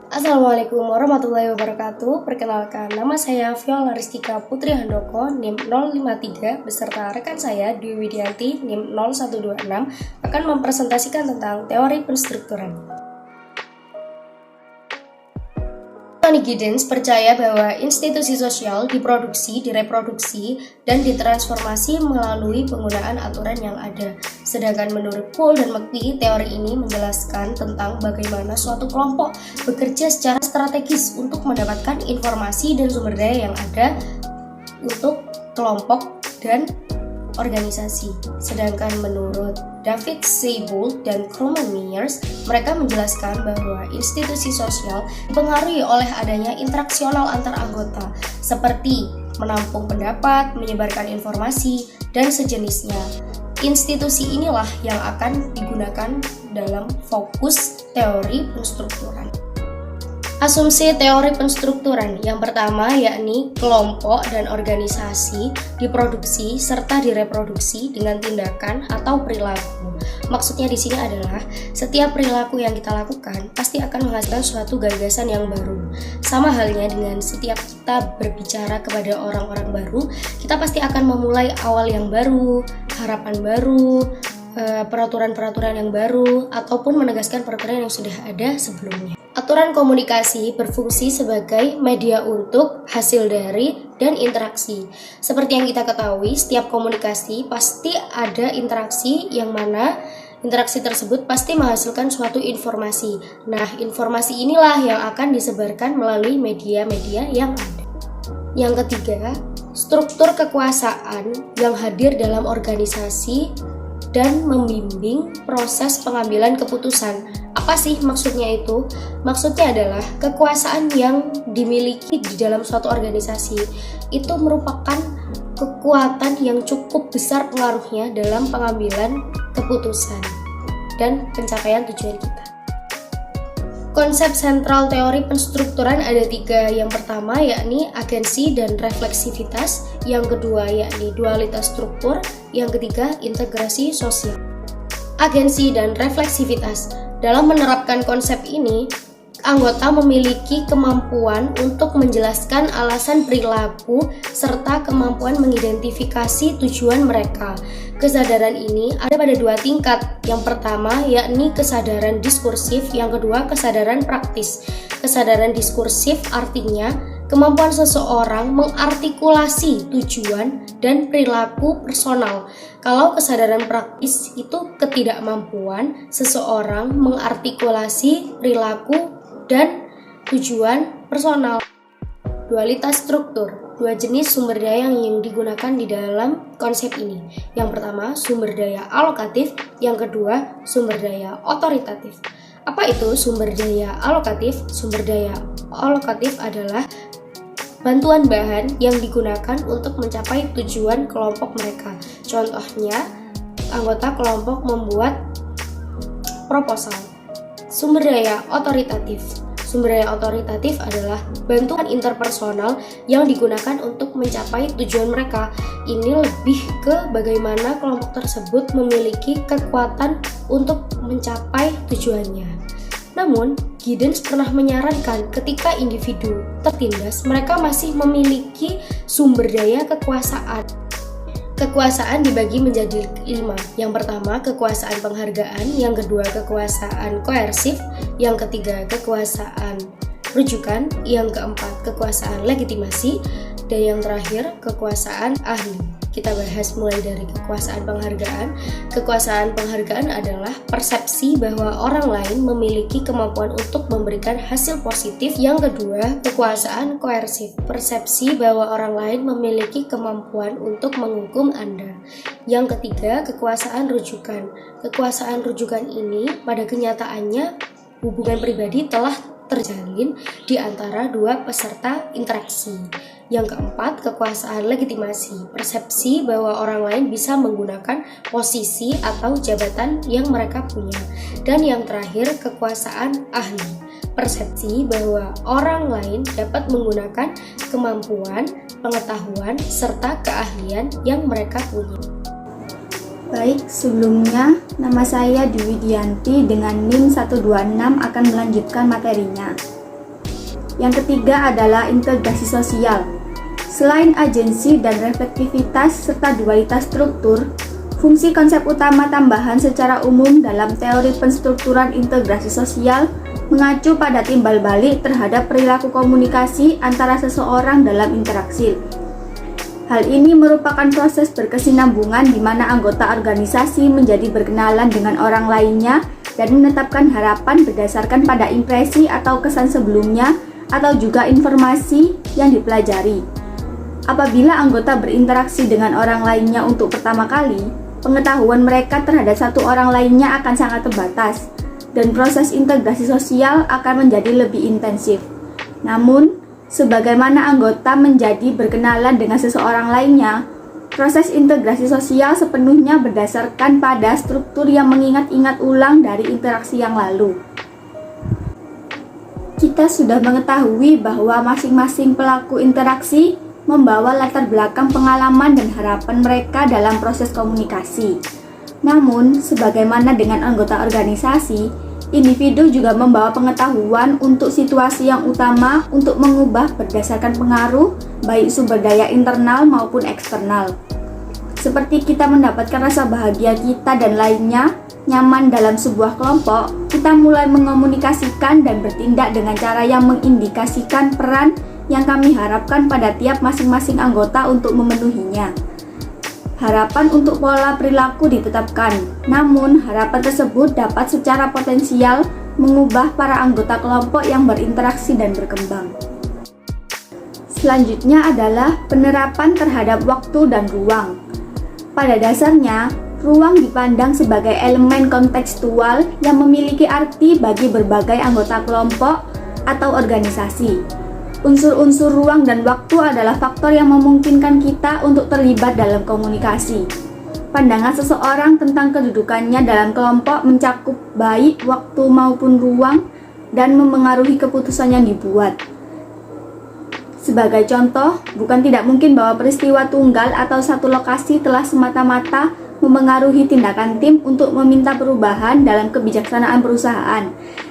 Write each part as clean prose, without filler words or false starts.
Assalamualaikum warahmatullahi wabarakatuh. Perkenalkan, nama saya Viola Rizkika Putri Handoko, NIM 053, beserta rekan saya Dwi Widianti, NIM 0126, akan mempresentasikan tentang teori penstrukturan. Tony Giddens percaya bahwa institusi sosial diproduksi, direproduksi, dan ditransformasi melalui penggunaan aturan yang ada. Sedangkan menurut Poole dan McPhee, teori ini menjelaskan tentang bagaimana suatu kelompok bekerja secara strategis untuk mendapatkan informasi dan sumber daya yang ada untuk kelompok dan organisasi. Sedangkan menurut David Seybold dan Croman Myers, mereka menjelaskan bahwa institusi sosial dipengaruhi oleh adanya interaksional antar anggota, seperti menampung pendapat, menyebarkan informasi, dan sejenisnya. Institusi inilah yang akan digunakan dalam fokus teori penstrukturan. Asumsi teori penstrukturan yang pertama yakni kelompok dan organisasi diproduksi serta direproduksi dengan tindakan atau perilaku. Maksudnya di sini adalah setiap perilaku yang kita lakukan pasti akan menghasilkan suatu gagasan yang baru. Sama halnya dengan setiap kita berbicara kepada orang-orang baru, kita pasti akan memulai awal yang baru, harapan baru, peraturan-peraturan yang baru, ataupun menegaskan peraturan yang sudah ada sebelumnya. Aturan komunikasi berfungsi sebagai media untuk, hasil dari, dan interaksi. Seperti yang kita ketahui, setiap komunikasi pasti ada interaksi yang mana interaksi tersebut pasti menghasilkan suatu informasi. Nah, informasi inilah yang akan disebarkan melalui media-media yang ada. Yang ketiga, struktur kekuasaan yang hadir dalam organisasi dan membimbing proses pengambilan keputusan. Apa sih maksudnya itu? Maksudnya adalah kekuasaan yang dimiliki di dalam suatu organisasi itu merupakan kekuatan yang cukup besar pengaruhnya dalam pengambilan keputusan dan pencapaian tujuan kita. Konsep sentral teori penstrukturan ada 3. Yang pertama yakni agensi dan refleksivitas, yang kedua yakni dualitas struktur, yang ketiga integrasi sosial. Agensi dan refleksivitas. Dalam menerapkan konsep ini, anggota memiliki kemampuan untuk menjelaskan alasan perilaku serta kemampuan mengidentifikasi tujuan mereka. Kesadaran ini ada pada 2 tingkat. Yang pertama yakni kesadaran diskursif, yang kedua kesadaran praktis. Kesadaran diskursif artinya kemampuan seseorang mengartikulasi tujuan dan perilaku personal. Kalau kesadaran praktis itu ketidakmampuan seseorang mengartikulasi perilaku dan tujuan personal. Dualitas struktur, 2 jenis sumber daya yang digunakan di dalam konsep ini. Yang pertama sumber daya alokatif, yang kedua sumber daya otoritatif. Apa itu sumber daya alokatif? Sumber daya alokatif adalah bantuan bahan yang digunakan untuk mencapai tujuan kelompok mereka. Contohnya, anggota kelompok membuat proposal. Sumber daya otoritatif. Sumber daya otoritatif adalah bantuan interpersonal yang digunakan untuk mencapai tujuan mereka. Ini lebih ke bagaimana kelompok tersebut memiliki kekuatan untuk mencapai tujuannya. Namun, Giddens pernah menyarankan ketika individu tertindas, mereka masih memiliki sumber daya kekuasaan. Kekuasaan dibagi menjadi 5. Yang pertama, kekuasaan penghargaan, yang kedua, kekuasaan koersif, yang ketiga, kekuasaan rujukan, yang keempat, kekuasaan legitimasi, dan yang terakhir, kekuasaan ahli. Kita bahas mulai dari kekuasaan penghargaan. Kekuasaan penghargaan adalah persepsi bahwa orang lain memiliki kemampuan untuk memberikan hasil positif. Yang kedua, kekuasaan koersif, persepsi bahwa orang lain memiliki kemampuan untuk menghukum Anda. Yang ketiga, kekuasaan rujukan. Kekuasaan rujukan ini pada kenyataannya hubungan pribadi telah terjalin di antara 2 peserta interaksi. Yang keempat, kekuasaan legitimasi, persepsi bahwa orang lain bisa menggunakan posisi atau jabatan yang mereka punya. Dan yang terakhir, kekuasaan ahli, persepsi bahwa orang lain dapat menggunakan kemampuan, pengetahuan, serta keahlian yang mereka punya. Baik, sebelumnya nama saya Dwi Widianti dengan NIM 126 akan melanjutkan materinya. Yang ketiga adalah integrasi sosial. Selain agensi dan reflektivitas serta dualitas struktur, fungsi konsep utama tambahan secara umum dalam teori penstrukturan integrasi sosial mengacu pada timbal balik terhadap perilaku komunikasi antara seseorang dalam interaksi. Hal ini merupakan proses berkesinambungan di mana anggota organisasi menjadi berkenalan dengan orang lainnya dan menetapkan harapan berdasarkan pada impresi atau kesan sebelumnya atau juga informasi yang dipelajari. Apabila anggota berinteraksi dengan orang lainnya untuk pertama kali, pengetahuan mereka terhadap satu orang lainnya akan sangat terbatas, dan proses integrasi sosial akan menjadi lebih intensif. Namun, sebagaimana anggota menjadi berkenalan dengan seseorang lainnya, proses integrasi sosial sepenuhnya berdasarkan pada struktur yang mengingat-ingat ulang dari interaksi yang lalu. Kita sudah mengetahui bahwa masing-masing pelaku interaksi membawa latar belakang pengalaman dan harapan mereka dalam proses komunikasi. Namun, sebagaimana dengan anggota organisasi, individu juga membawa pengetahuan untuk situasi yang utama untuk mengubah berdasarkan pengaruh baik sumber daya internal maupun eksternal. Seperti kita mendapatkan rasa bahagia kita dan lainnya nyaman dalam sebuah kelompok, kita mulai mengomunikasikan dan bertindak dengan cara yang mengindikasikan peran yang kami harapkan pada tiap masing-masing anggota untuk memenuhinya. Harapan untuk pola perilaku ditetapkan, namun harapan tersebut dapat secara potensial mengubah para anggota kelompok yang berinteraksi dan berkembang. Selanjutnya adalah penerapan terhadap waktu dan ruang. Pada dasarnya, ruang dipandang sebagai elemen kontekstual yang memiliki arti bagi berbagai anggota kelompok atau organisasi. Unsur-unsur ruang dan waktu adalah faktor yang memungkinkan kita untuk terlibat dalam komunikasi. Pandangan seseorang tentang kedudukannya dalam kelompok mencakup baik waktu maupun ruang dan memengaruhi keputusan yang dibuat. Sebagai contoh, bukan tidak mungkin bahwa peristiwa tunggal atau satu lokasi telah semata-mata memengaruhi tindakan tim untuk meminta perubahan dalam kebijaksanaan perusahaan.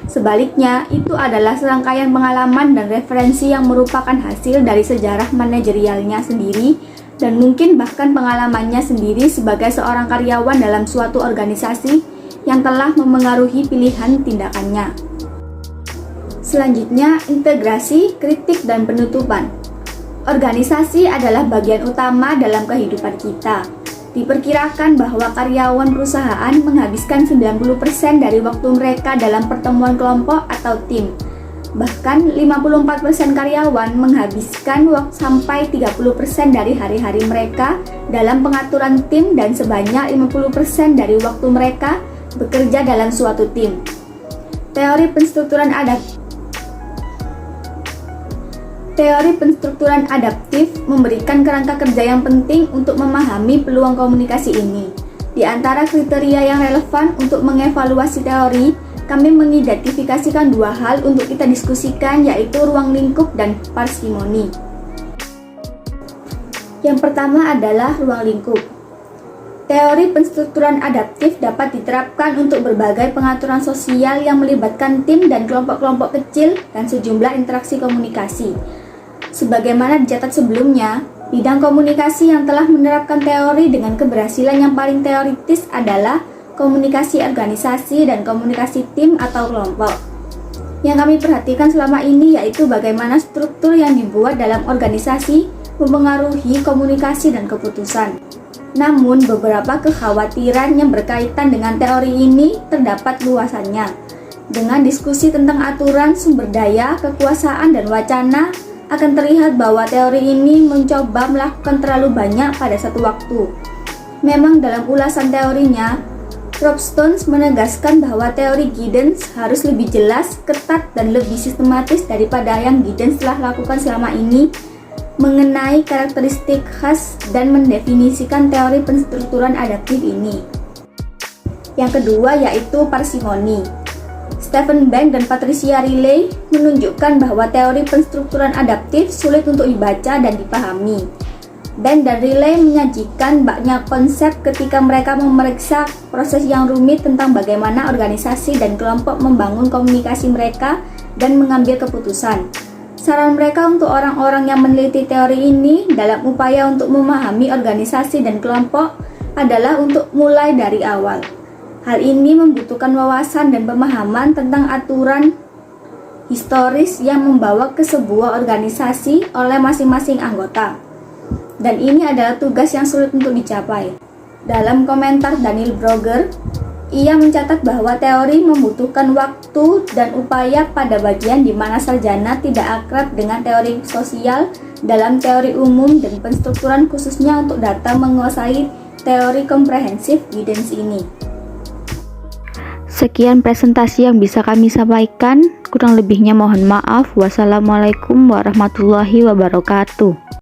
Sebaliknya, itu adalah serangkaian pengalaman dan referensi yang merupakan hasil dari sejarah manajerialnya sendiri dan mungkin bahkan pengalamannya sendiri sebagai seorang karyawan dalam suatu organisasi yang telah memengaruhi pilihan tindakannya. Selanjutnya, integrasi, kritik, dan penutupan. Organisasi adalah bagian utama dalam kehidupan kita. Diperkirakan bahwa karyawan perusahaan menghabiskan 90% dari waktu mereka dalam pertemuan kelompok atau tim. Bahkan 54% karyawan menghabiskan sampai 30% dari hari-hari mereka dalam pengaturan tim dan sebanyak 50% dari waktu mereka bekerja dalam suatu tim. Teori penstrukturan adaptif memberikan kerangka kerja yang penting untuk memahami peluang komunikasi ini. Di antara kriteria yang relevan untuk mengevaluasi teori, kami mengidentifikasikan dua hal untuk kita diskusikan, yaitu ruang lingkup dan parsimoni. Yang pertama adalah ruang lingkup. Teori penstrukturan adaptif dapat diterapkan untuk berbagai pengaturan sosial yang melibatkan tim dan kelompok-kelompok kecil dan sejumlah interaksi komunikasi. Sebagaimana dicatat sebelumnya, bidang komunikasi yang telah menerapkan teori dengan keberhasilan yang paling teoritis adalah komunikasi organisasi dan komunikasi tim atau kelompok. Yang kami perhatikan selama ini yaitu bagaimana struktur yang dibuat dalam organisasi mempengaruhi komunikasi dan keputusan. Namun, beberapa kekhawatiran yang berkaitan dengan teori ini terdapat luasannya. Dengan diskusi tentang aturan, sumber daya, kekuasaan, dan wacana, akan terlihat bahwa teori ini mencoba melakukan terlalu banyak pada satu waktu. Memang dalam ulasan teorinya, Rob Stones menegaskan bahwa teori Giddens harus lebih jelas, ketat, dan lebih sistematis daripada yang Giddens telah lakukan selama ini mengenai karakteristik khas dan mendefinisikan teori penstrukturan adaptif ini. Yang kedua yaitu parsimoni. Stephen Bank dan Patricia Riley menunjukkan bahwa teori penstrukturan adaptif sulit untuk dibaca dan dipahami. Bank dan Riley menyajikan banyak konsep ketika mereka memeriksa proses yang rumit tentang bagaimana organisasi dan kelompok membangun komunikasi mereka dan mengambil keputusan. Saran mereka untuk orang-orang yang meneliti teori ini dalam upaya untuk memahami organisasi dan kelompok adalah untuk mulai dari awal. Hal ini membutuhkan wawasan dan pemahaman tentang aturan historis yang membawa ke sebuah organisasi oleh masing-masing anggota. Dan ini adalah tugas yang sulit untuk dicapai. Dalam komentar Daniel Brogger, ia mencatat bahwa teori membutuhkan waktu dan upaya pada bagian di mana sarjana tidak akrab dengan teori sosial dalam teori umum dan penstrukturan khususnya untuk data menguasai teori comprehensive guidance ini. Sekian presentasi yang bisa kami sampaikan, kurang lebihnya mohon maaf. Wassalamualaikum warahmatullahi wabarakatuh.